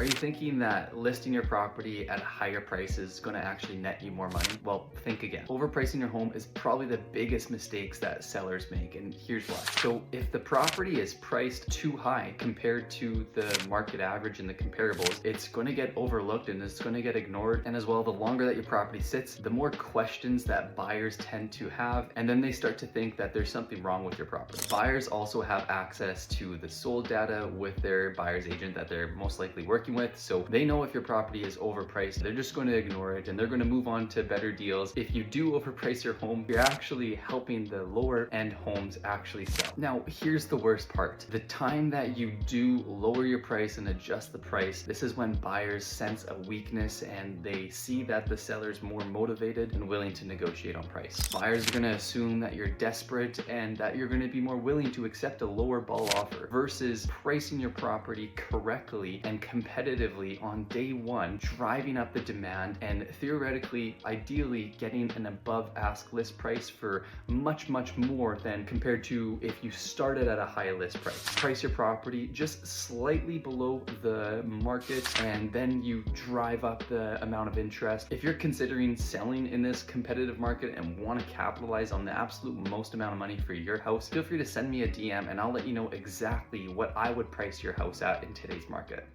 Are you thinking that listing your property at a higher price is going to actually net you more money? Well, think again. Overpricing your home is probably the biggest mistakes that sellers make, and here's why. So if the property is priced too high compared to the market average and the comparables, it's going to get overlooked and it's going to get ignored. And as well, the longer that your property sits, the more questions that buyers tend to have, and then they start to think that there's something wrong with your property. Buyers also have access to the sold data with their buyer's agent that they're most likely working with, so they know if your property is overpriced. They're just going to ignore it and they're going to move on to better deals. If you do overprice your home, you're actually helping the lower end homes actually sell. Now, here's the worst part. The time that you do lower your price and adjust the price, this is when buyers sense a weakness and they see that the seller's more motivated and willing to negotiate on price. Buyers are going to assume that you're desperate and that you're going to be more willing to accept a lower ball offer versus pricing your property correctly and competitively on day one, driving up the demand and theoretically, ideally getting an above ask list price for much more than compared to if you started at a high list price. Price your property just slightly below the market and then you drive up the amount of interest. If you're considering selling in this competitive market and want to capitalize on the absolute most amount of money for your house, feel free to send me a DM and I'll let you know exactly what I would price your house at in today's market.